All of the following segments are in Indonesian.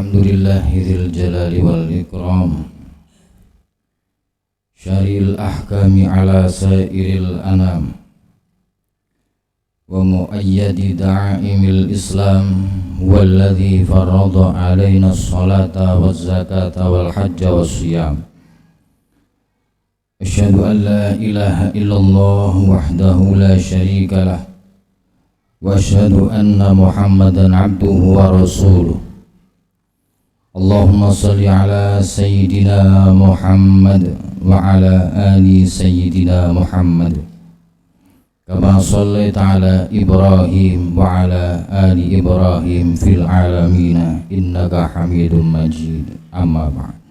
Alhamdulillahi dzil jalali wal ikram, syaril ahkami ala sairil anam, wa muayyadi da'imil islam, walladhi farada alaina as-salata waz zakata wal hajja was siyam. Asyhadu an la ilaha illallah wahdahu la syarika lah, wa asyhadu anna Muhammadan abduhu wa rasuluh. Allahumma salli ala sayyidina Muhammad wa ala ali sayyidina Muhammad, kama sallaita ala Ibrahim wa ala ali Ibrahim fil alamina innaka Hamidum Majid. Amma ba'd.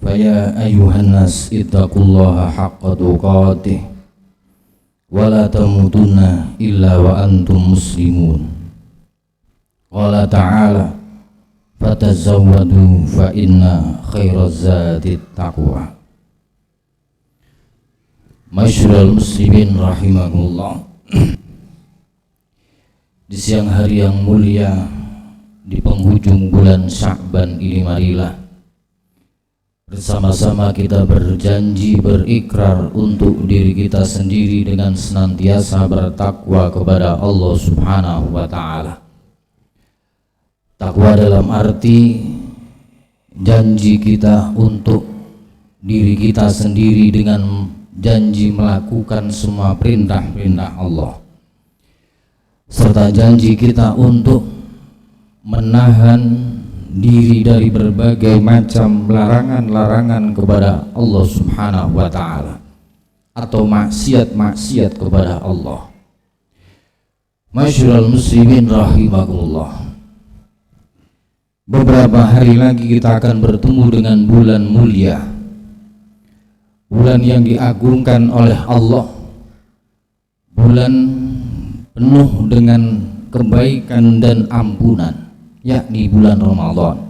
Faya ayyuhan nas ittaqullaha haqqa tuqatih wa la tamutunna illa wa antum muslimun. Qala ta'ala fatazawwadu fa inna khairaz zadi taqwa. Masyarul muslimin rahimakumullah. Di siang hari yang mulia, di penghujung bulan Sya'ban ini, marilah bersama-sama kita berjanji, berikrar untuk diri kita sendiri dengan senantiasa bertakwa kepada Allah Subhanahu wa ta'ala. Takwa dalam arti janji kita untuk diri kita sendiri dengan janji melakukan semua perintah-perintah Allah, serta janji kita untuk menahan diri dari berbagai macam larangan-larangan kepada Allah Subhanahu wa ta'ala atau maksiat-maksiat kepada Allah. Masyarul muslimin rahimakumullah. Beberapa hari lagi kita akan bertemu dengan bulan mulia, bulan yang diagungkan oleh Allah, bulan penuh dengan kebaikan dan ampunan, yakni bulan Ramadan,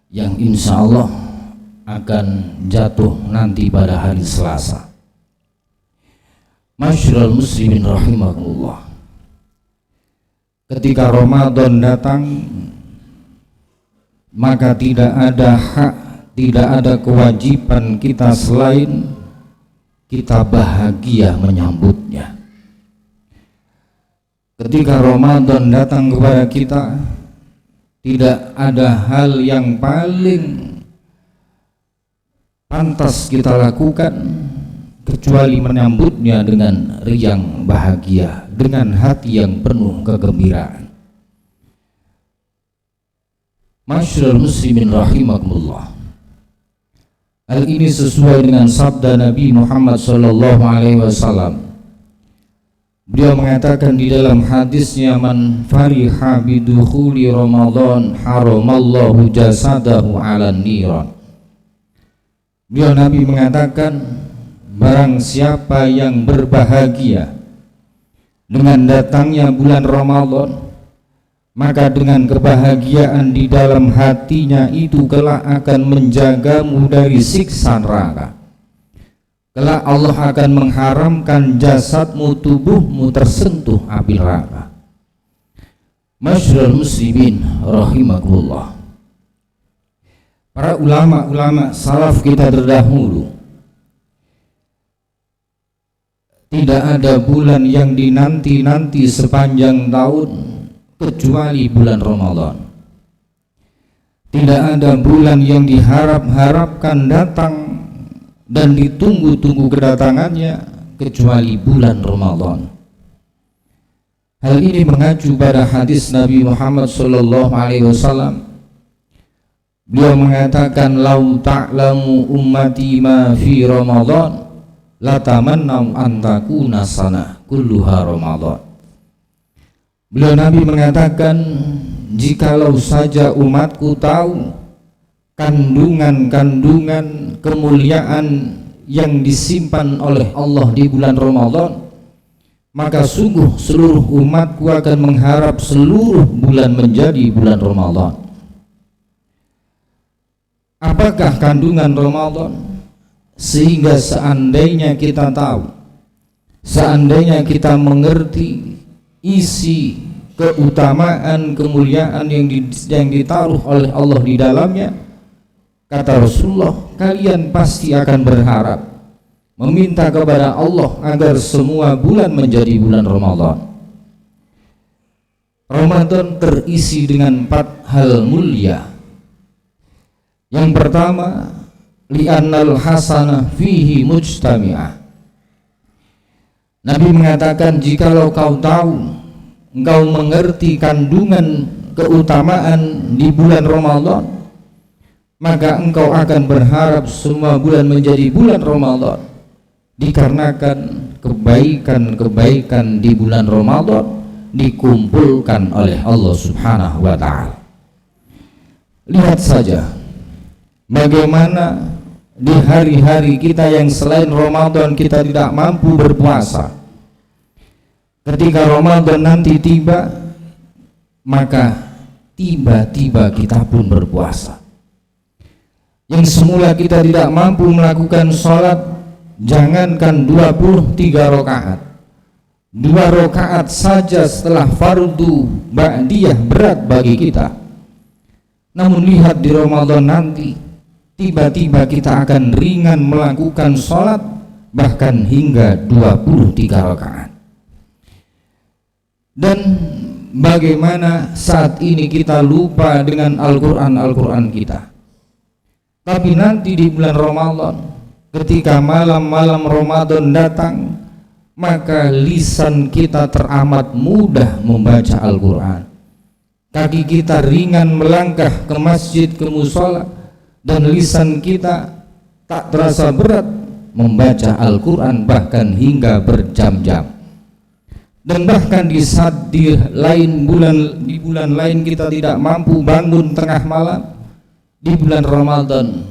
yang insya Allah akan jatuh nanti pada hari Selasa. Masyarul muslimin rahimakumullah. Ketika Ramadan datang, maka tidak ada hak, tidak ada kewajiban kita selain kita bahagia menyambutnya. Ketika Ramadan datang kepada kita, tidak ada hal yang paling pantas kita lakukan kecuali menyambutnya dengan riang bahagia, dengan hati yang penuh kegembiraan. Masyarul muslimin rahimakumullah. Hal ini sesuai dengan sabda Nabi Muhammad sallallahu alaihi wasallam. Beliau mengatakan di dalam hadisnya, man fariha bidukhuli Ramadan haramallahu jasadahu 'alan niran. Beliau Nabi mengatakan, barang siapa yang berbahagia dengan datangnya bulan Ramadan, maka dengan kebahagiaan di dalam hatinya itu kelak akan menjagamu dari siksa neraka. Kelak Allah akan mengharamkan jasadmu, tubuhmu tersentuh api neraka. Masyarul muslimin rahimakumullah. Para ulama-ulama salaf kita terdahulu, tidak ada bulan yang dinanti-nanti sepanjang tahun kecuali bulan Ramadan. Tidak ada bulan yang diharap-harapkan datang dan ditunggu-tunggu kedatangannya kecuali bulan Ramadan. Hal ini mengacu pada hadis Nabi Muhammad sallallahu alaihi wasallam. Beliau mengatakan, lau ta'lamu ummati ma fi Ramadan la tamannau an takuna sanah kulluha Ramadan. Beliau Nabi mengatakan, jikalau saja umatku tahu kandungan-kandungan kemuliaan yang disimpan oleh Allah di bulan Ramadan, maka sungguh seluruh umatku akan mengharap seluruh bulan menjadi bulan Ramadan. Apakah kandungan Ramadan? Sehingga seandainya kita tahu, seandainya kita mengerti isi keutamaan, kemuliaan yang ditaruh oleh Allah di dalamnya, kata Rasulullah, kalian pasti akan berharap, meminta kepada Allah agar semua bulan menjadi bulan Ramadan. Ramadan terisi dengan 4 hal mulia. Yang pertama, li'annal hasanah fihi mujtami'ah. Nabi mengatakan, jikalau kau tahu, engkau mengerti kandungan keutamaan di bulan Ramadan, maka engkau akan berharap semua bulan menjadi bulan Ramadan, dikarenakan kebaikan-kebaikan di bulan Ramadan dikumpulkan oleh Allah Subhanahu wa ta'ala. Lihat saja bagaimana di hari-hari kita yang selain Ramadan kita tidak mampu berpuasa. Ketika Ramadan nanti tiba, maka tiba-tiba kita pun berpuasa. Yang semula kita tidak mampu melakukan sholat, jangankan 23 rakaat, 2 rakaat saja setelah fardu ba'diyah berat bagi kita. Namun lihat di Ramadan nanti, tiba-tiba kita akan ringan melakukan sholat bahkan hingga 23 rakaat. Dan bagaimana saat ini kita lupa dengan Al-Quran kita. Tapi nanti di bulan Ramadan, ketika malam-malam Ramadan datang, maka lisan kita teramat mudah membaca Al-Quran. Kaki kita ringan melangkah ke masjid, ke mushola, dan lisan kita tak terasa berat membaca Al-Quran bahkan hingga berjam-jam. Dan bahkan di saat di bulan lain kita tidak mampu bangun tengah malam, di bulan Ramadan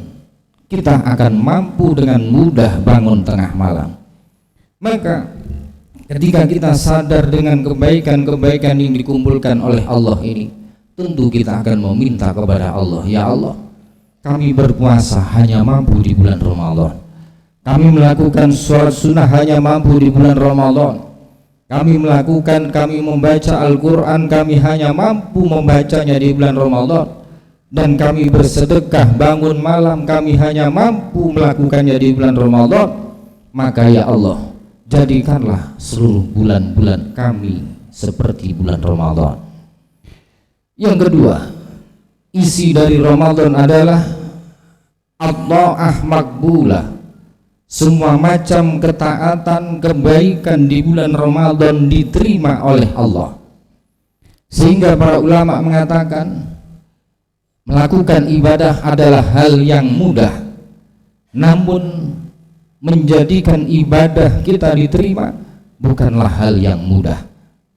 kita akan mampu dengan mudah bangun tengah malam. Maka ketika kita sadar dengan kebaikan-kebaikan yang dikumpulkan oleh Allah ini, tentu kita akan meminta kepada Allah, ya Allah, kami berpuasa hanya mampu di bulan Ramadan, kami melakukan sholat sunnah hanya mampu di bulan Ramadan, kami membaca Al-Quran, kami hanya mampu membacanya di bulan Ramadan, dan kami bersedekah bangun malam, kami hanya mampu melakukannya di bulan Ramadan. Maka ya Allah, jadikanlah seluruh bulan-bulan kami seperti bulan Ramadan. Yang kedua, isi dari Ramadan adalah at-ta'ah makbulah. Semua macam ketaatan, kebaikan di bulan Ramadan diterima oleh Allah. Sehingga para ulama mengatakan, melakukan ibadah adalah hal yang mudah, namun menjadikan ibadah kita diterima bukanlah hal yang mudah,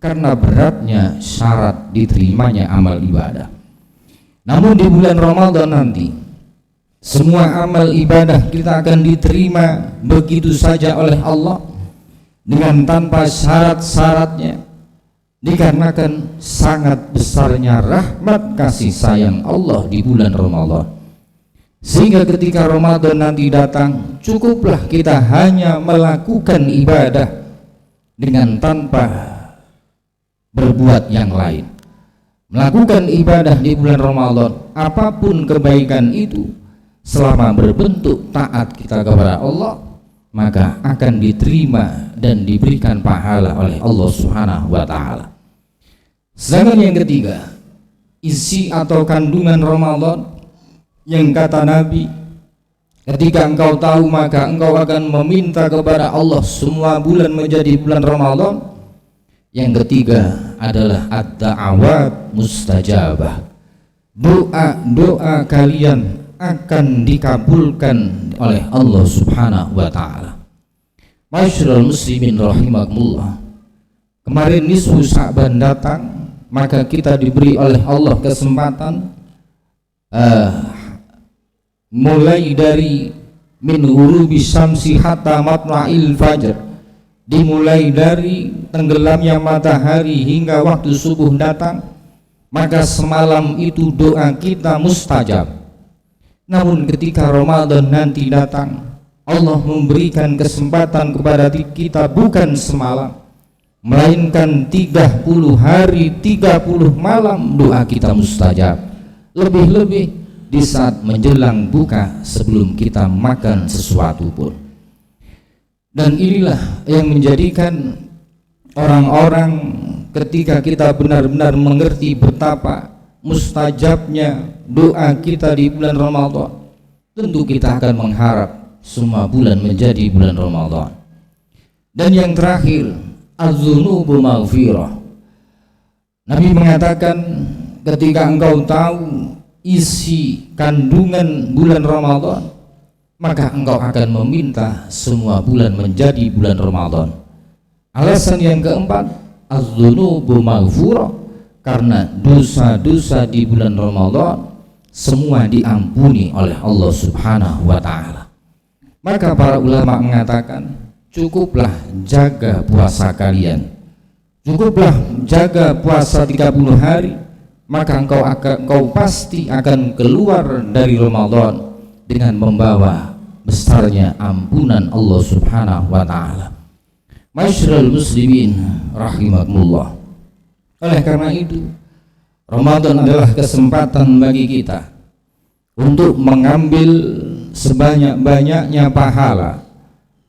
karena beratnya syarat diterimanya amal ibadah. Namun di bulan Ramadan nanti, semua amal ibadah kita akan diterima begitu saja oleh Allah dengan tanpa syarat-syaratnya, dikarenakan sangat besarnya rahmat kasih sayang Allah di bulan Ramadan. Sehingga ketika Ramadan nanti datang, cukuplah kita hanya melakukan ibadah dengan tanpa berbuat yang lain. Melakukan ibadah di bulan Ramadan, apapun kebaikan itu, selama berbentuk taat kita kepada Allah, maka akan diterima dan diberikan pahala oleh Allah Subhanahu wa ta'ala. Sedangkan yang ketiga, isi atau kandungan Ramadan, yang kata Nabi, ketika engkau tahu maka engkau akan meminta kepada Allah semua bulan menjadi bulan Ramadan. Yang ketiga adalah ad-da'awat mustajabah. Doa-doa kalian akan dikabulkan oleh Allah Subhanahu wa ta'ala. Masyarul muslimin rahimakumullah, kemarin nisfu Sya'ban datang, maka kita diberi oleh Allah kesempatan mulai dari min ghurubi syamsi hatta matla'il fajr, dimulai dari tenggelamnya matahari hingga waktu subuh datang, maka semalam itu doa kita mustajab. Namun ketika Ramadan nanti datang, Allah memberikan kesempatan kepada kita bukan semalam, melainkan 30 hari 30 malam doa kita mustajab, lebih-lebih di saat menjelang buka sebelum kita makan sesuatu pun. Dan inilah yang menjadikan orang-orang ketika kita benar-benar mengerti betapa mustajabnya doa kita di bulan Ramadan, tentu kita akan mengharap semua bulan menjadi bulan Ramadan. Dan yang terakhir, az-dzunubu maghfirah. Nabi mengatakan ketika engkau tahu isi kandungan bulan Ramadan, maka engkau akan meminta semua bulan menjadi bulan Ramadan. Alasan yang keempat, az-dzunubu maghfirah, karena dosa-dosa di bulan Ramadan semua diampuni oleh Allah Subhanahu wa ta'ala. Maka para ulama mengatakan, cukuplah jaga puasa kalian, cukuplah jaga puasa 30 hari, maka engkau pasti akan keluar dari Ramadan dengan membawa besarnya ampunan Allah Subhanahu wa ta'ala. Masyarul muslimin rahimakumullah. Oleh karena itu, Ramadan adalah kesempatan bagi kita untuk mengambil sebanyak-banyaknya pahala,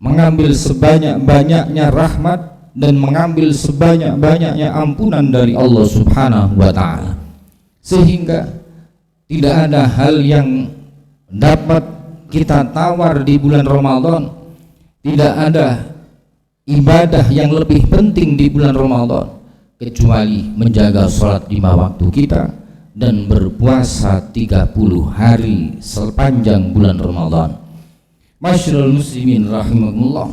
mengambil sebanyak-banyaknya rahmat, dan mengambil sebanyak-banyaknya ampunan dari Allah Subhanahu wa ta'ala. Sehingga tidak ada hal yang dapat kita tawar di bulan Ramadan, tidak ada ibadah yang lebih penting di bulan Ramadan kecuali menjaga sholat 5 waktu kita dan berpuasa 30 hari sepanjang bulan Ramadan. Masyarul muslimin rahimahullah.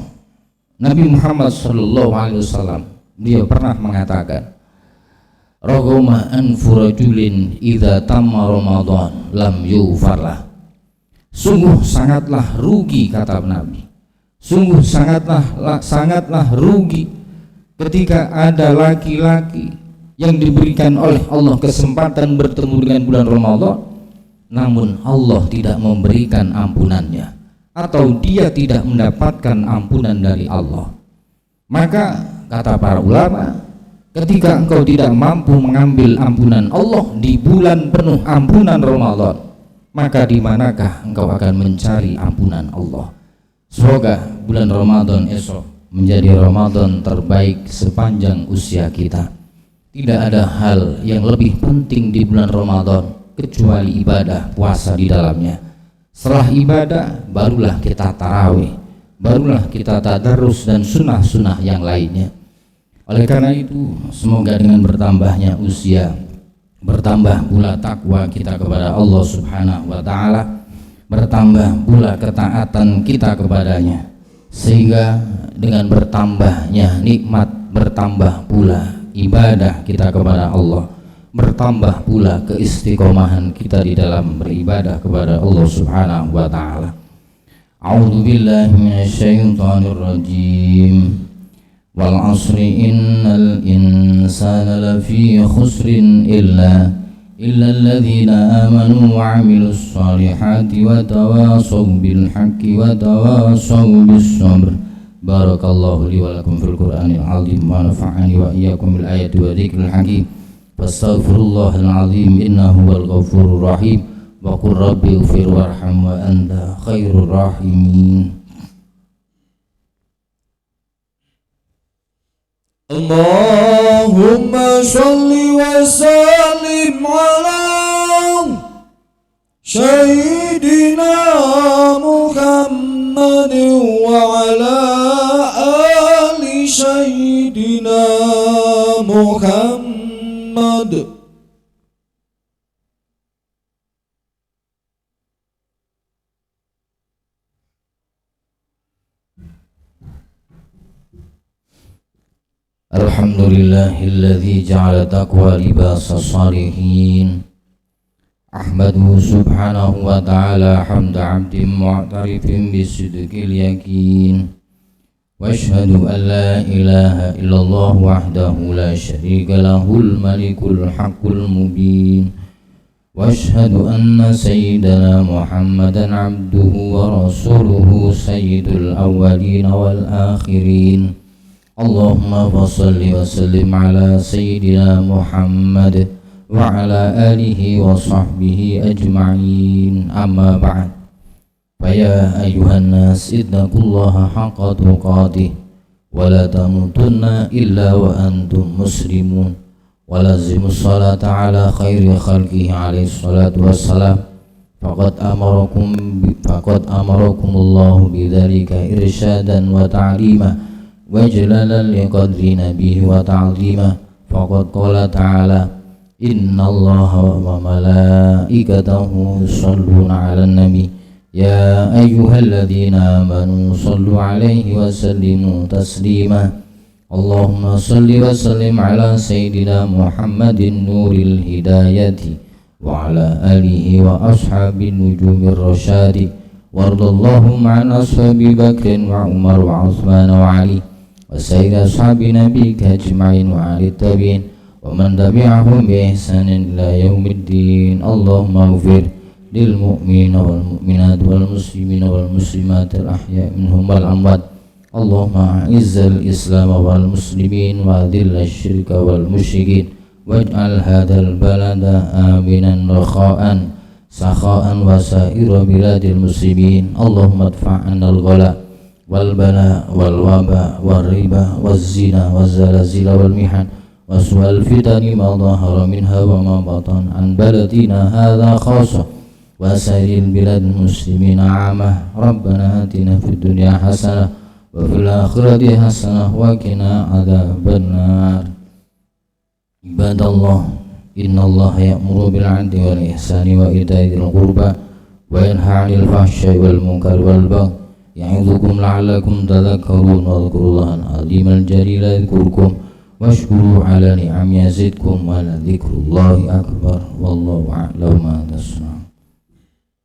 Nabi Muhammad SAW beliau pernah mengatakan, Ragoma anfu rajulin idza tamma Ramadan lam yufarlah. Sungguh sangatlah rugi, kata Nabi, sungguh sangatlah rugi ketika ada laki-laki yang diberikan oleh Allah kesempatan bertemu dengan bulan Ramadan, namun Allah tidak memberikan ampunannya, atau dia tidak mendapatkan ampunan dari Allah. Maka kata para ulama, ketika engkau tidak mampu mengambil ampunan Allah di bulan penuh ampunan Ramadan, maka di manakah engkau akan mencari ampunan Allah? Semoga bulan Ramadan esok menjadi Ramadan terbaik sepanjang usia kita. Tidak ada hal yang lebih penting di bulan Ramadan kecuali ibadah puasa di dalamnya. Setelah ibadah barulah kita tarawih, barulah kita tadarus dan sunnah-sunnah yang lainnya. Oleh karena itu, semoga dengan bertambahnya usia, bertambah pula takwa kita kepada Allah Subhanahu wa ta'ala, bertambah pula ketaatan kita kepadanya, sehingga dengan bertambahnya nikmat bertambah pula ibadah kita kepada Allah, bertambah pula keistiqomahan kita di dalam beribadah kepada Allah Subhanahu wa ta'ala. A'udzu billahi minasyaitonir rajim. Wal 'asri innal insana lafi khusrin illa alladzina amanu wa 'amilus solihati wa tawasaw bil haqqi wa tawasaw bis sabr. Barakallahu li wa lakum fil Qur'anil 'azim wa nafa'ani wa iyyakum bil ayati wa dzikril hakim. Fastaghfirullahal 'azim innahu huwal ghafurur rahim. Wa qur rabbi ighfir warham wa anta khairur rahimin. Allahumma sholli wa sallim ala Sayyidina Muhammadin wa ala ali Sayyidina Muhammad. Alhamdulillahilladzi ja'ala taqwa libasa salihin. Ahmaduhu subhanahu wa ta'ala hamda 'abdin mu'tarifin bisidqil yakin. Wa asyhadu an la ilaha illallah wahdahu la syarika lahul malikul haqqul mubin. Wa asyhadu anna sayyidana Muhammadan 'abduhu wa rasuluhu sayyidul awwalin wal akhirin. Allahumma salli wa sallim ala sayyidina Muhammad wa ala alihi wa sahbihi ajma'in, amma ba'd. Faya ayuhan nas ittaqullaha haqqa tuqatih wa la tamutunna illa wa antum muslimun wa lazimus salata ala khairi khalqihi alaihi salatu wassalam. Faqad amarakumullahu bidzalika irsyadan wa ta'lima wa jalalan liqadri nabihi wa ta'zima. Faqad qala ta'ala inna allaha wa malaikatahu yusalluna 'alan nabi ya ayyuhalladzina amanu sallu 'alaihi wa sallimu taslima. Allahumma salli wa sallim ala sayyidina Muhammadin nuril hidayati wa ala alihi wa ashabin nujumir rasyadi. Wardallahumma an ashabi Bakrin wa Umar wa Uthman wa Ali wa sayyid ashabi nabika ajma'in wa ali tabi'in wa man tabi'ahum bi ihsanin ila yaumiddin. Allahumma ighfir lil mu'minina wal mu'minat wal muslimina wal muslimat al ahya' minhum wal amwat. Allahumma a'izzal islam wal muslimin wa adhillal syirka wal musyrikin waj'al hadzal balada aminan rakha'an sakha'an wa sa'ira biladil muslimin. Allahumma adfa'anal ghala wal bala wal waba wal riba waz zina waz zalazila wal mihan waswal fitani ma dhahara minha wa ma batan an baladina hadha khassa wa sairil biladil muslimina 'amah. Rabbana atina fid dunya hasanah wa fil akhirati hasanah wa qina adzabannar. Ibadallah, innallaha ya'muru bil 'adli wal ihsani wa ita'i dzil qurba wa yanha 'anil fahsya'i wal munkari wal baghi ya'idzukum la'allakum tadhakkarun. Wadhkurullahal 'azimal jalila yadhkurkum washkuru 'ala ni'amihi yazidkum wa la dzikrullahi akbar. Wallahu a'lam ma tasna'un.